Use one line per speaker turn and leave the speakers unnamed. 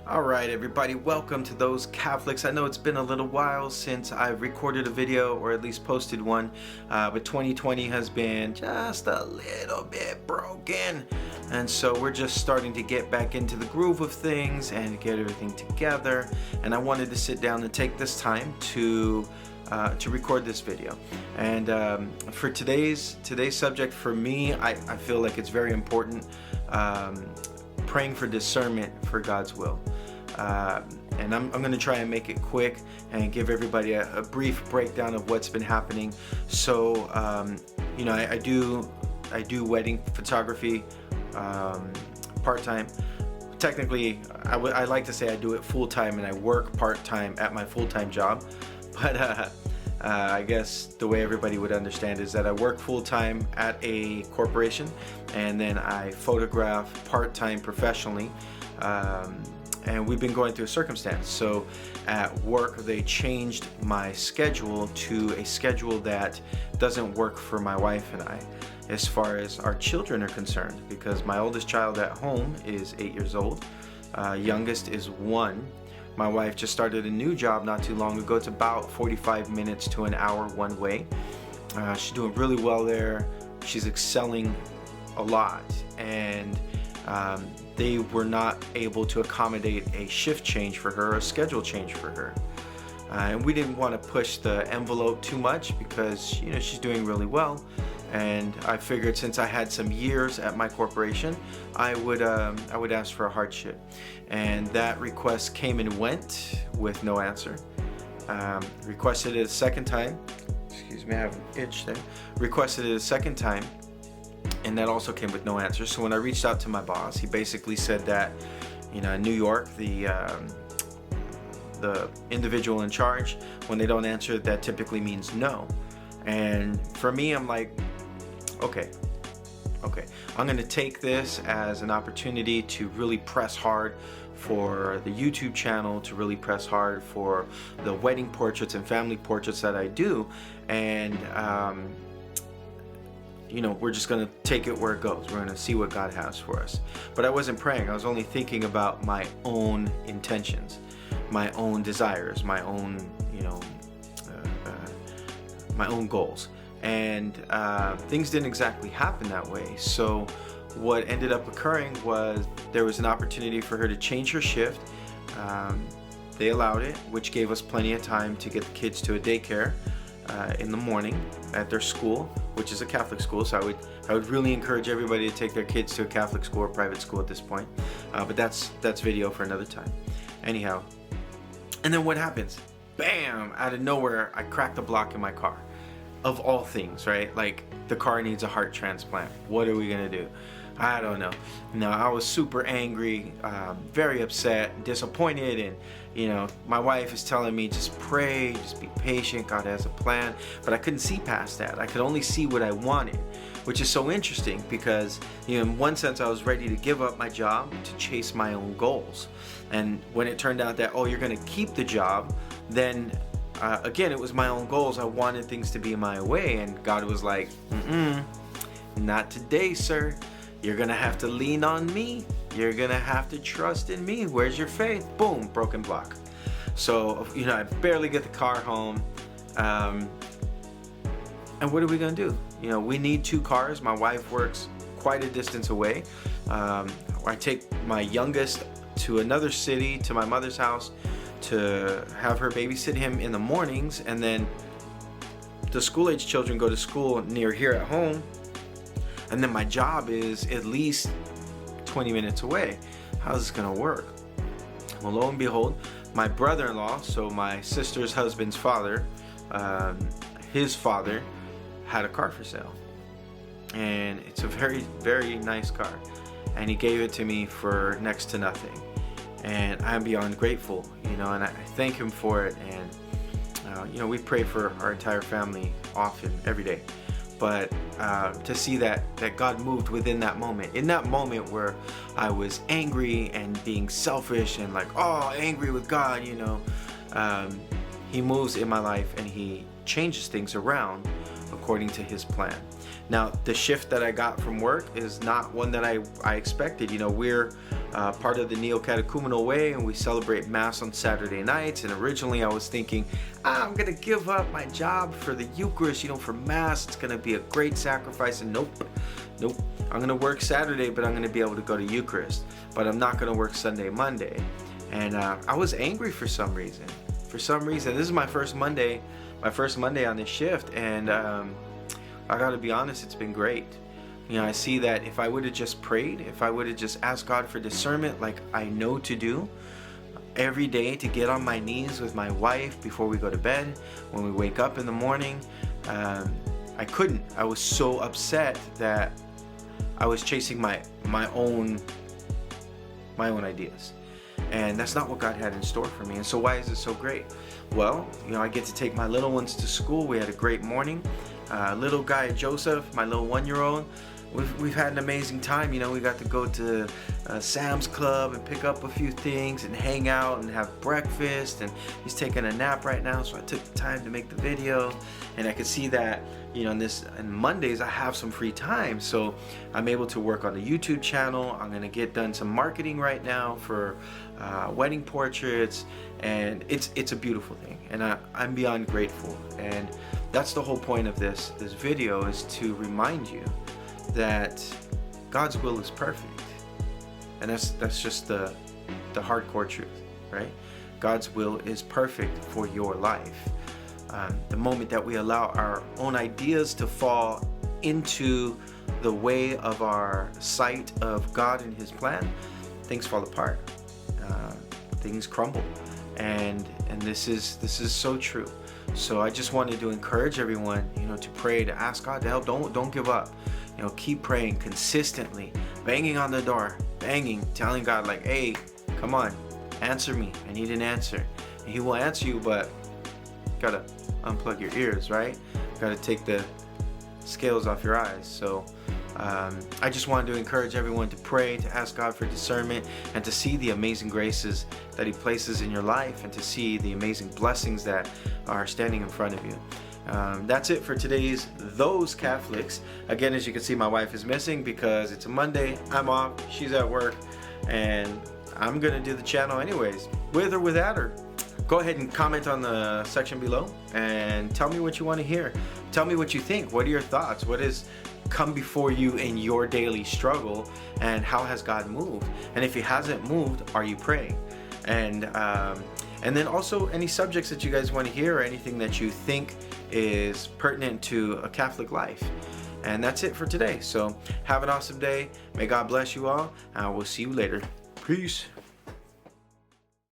All right, everybody, welcome to Those Catholics. I know it's been a little while since I've recorded a video or at least posted one, but 2020 has been just a little bit broken. And so we're just starting to get back into the groove of things and get everything together. And I wanted to sit down and take this time to record this video. And for today's subject, for me, I feel like it's very important. Praying for discernment for God's will. And I'm going to try and make it quick and give everybody a brief breakdown of what's been happening. So, I do wedding photography part-time. Technically, I like to say I do it full-time and I work part-time at my full-time job. But I guess the way everybody would understand is that I work full-time at a corporation and then I photograph part-time professionally. And we've been going through a circumstance. So at work, they changed my schedule to a schedule that doesn't work for my wife and I as far as our children are concerned, because my oldest child at home is 8 years old. Youngest is 1. My wife just started a new job not too long ago. It's about 45 minutes to an hour one way. She's doing really well there. She's excelling a lot, and they were not able to accommodate a shift change for her, a schedule change for her. And we didn't want to push the envelope too much because, she's doing really well. And I figured since I had some years at my corporation, I would ask for a hardship. And that request came and went with no answer. Requested it a second time. Excuse me, I have an itch there. Requested it a second time, and that also came with no answer. So when I reached out to my boss, he basically said that, in New York, the individual in charge, when they don't answer, that typically means no. And for me, I'm like, okay, I'm gonna take this as an opportunity to really press hard for the YouTube channel, to really press hard for the wedding portraits and family portraits that I do. And we're just going to take it where it goes. We're going to see what God has for us. But I wasn't praying. I was only thinking about my own intentions, my own desires, my own, my own goals. And things didn't exactly happen that way. So what ended up occurring was there was an opportunity for her to change her shift. They allowed it, which gave us plenty of time to get the kids to a daycare in the morning at their school, which is a Catholic school. So I would really encourage everybody to take their kids to a Catholic school or private school at this point. But that's video for another time. Anyhow, and then what happens? Bam! Out of nowhere, I cracked a block in my car. Of all things, right? Like, the car needs a heart transplant. What are we gonna do? I don't know. No, I was super angry, very upset, disappointed, and my wife is telling me, just pray, just be patient, God has a plan. But I couldn't see past that. I could only see what I wanted, which is so interesting because, in one sense, I was ready to give up my job to chase my own goals. And when it turned out that, you're gonna keep the job, then again, it was my own goals. I wanted things to be my way, and God was like, not today, sir. You're gonna have to lean on me. You're gonna have to trust in me. Where's your faith? Boom, broken block. So, I barely get the car home. And what are we gonna do? We need 2 cars. My wife works quite a distance away. I take my youngest to another city, to my mother's house, to have her babysit him in the mornings, and then the school-age children go to school near here at home, and then my job is at least 20 minutes away. How's this gonna work? Well, lo and behold, my brother-in-law, so my sister's husband's father, his father had a car for sale, and it's a very, very nice car, and he gave it to me for next to nothing. And I'm beyond grateful, and I thank him for it. And we pray for our entire family often, every day. But to see that God moved within that moment, in that moment where I was angry and being selfish and angry with God, He moves in my life and He changes things around according to His plan. Now, the shift that I got from work is not one that I expected. You know, we're part of the Neo-Catechumenal Way, and we celebrate Mass on Saturday nights. And originally I was thinking, I'm going to give up my job for the Eucharist, you know, for Mass. It's going to be a great sacrifice. And nope. I'm going to work Saturday, but I'm going to be able to go to Eucharist. But I'm not going to work Sunday, Monday. And I was angry for some reason. This is my first Monday on this shift. And I got to be honest, it's been great. You know, I see that if I would have just prayed, if I would have just asked God for discernment like I know to do every day, to get on my knees with my wife before we go to bed, when we wake up in the morning, I couldn't. I was so upset that I was chasing my own ideas. And that's not what God had in store for me. And so why is it so great? Well, you know, I get to take my little ones to school. We had a great morning. Little guy Joseph, my little 1-year-old, we've had an amazing time. You know, we got to go to Sam's Club and pick up a few things and hang out and have breakfast, and he's taking a nap right now, so I took the time to make the video. And I could see that, you know, on Mondays I have some free time, so I'm able to work on the YouTube channel. I'm gonna get done some marketing right now for wedding portraits, and it's a beautiful thing, and I'm beyond grateful. And that's the whole point of this video, is to remind you that God's will is perfect. And that's just the hardcore truth, right? God's will is perfect for your life. The moment that we allow our own ideas to fall into the way of our sight of God and His plan, things fall apart. Things crumble. And this is so true. So I just wanted to encourage everyone, you know, to pray, to ask God to help. Don't give up. You know, keep praying consistently, banging on the door, telling God, like, hey, come on, answer me. I need an answer. And He will answer you, but you gotta unplug your ears, right? You gotta take the scales off your eyes. So I just wanted to encourage everyone to pray, to ask God for discernment, and to see the amazing graces that He places in your life, and to see the amazing blessings that are standing in front of you. That's it for today's Those Catholics. Again, as you can see, my wife is missing because it's a Monday. I'm off, she's at work, and I'm gonna do the channel anyways, with or without her. Go ahead and comment on the section below and tell me what you want to hear. Tell me what you think. What are your thoughts? What has come before you in your daily struggle, and how has God moved? And if He hasn't moved, are you praying? And then also any subjects that you guys want to hear, or anything that you think is pertinent to a Catholic life. And that's it for today. So have an awesome day. May God bless you all. I will see you later. Peace.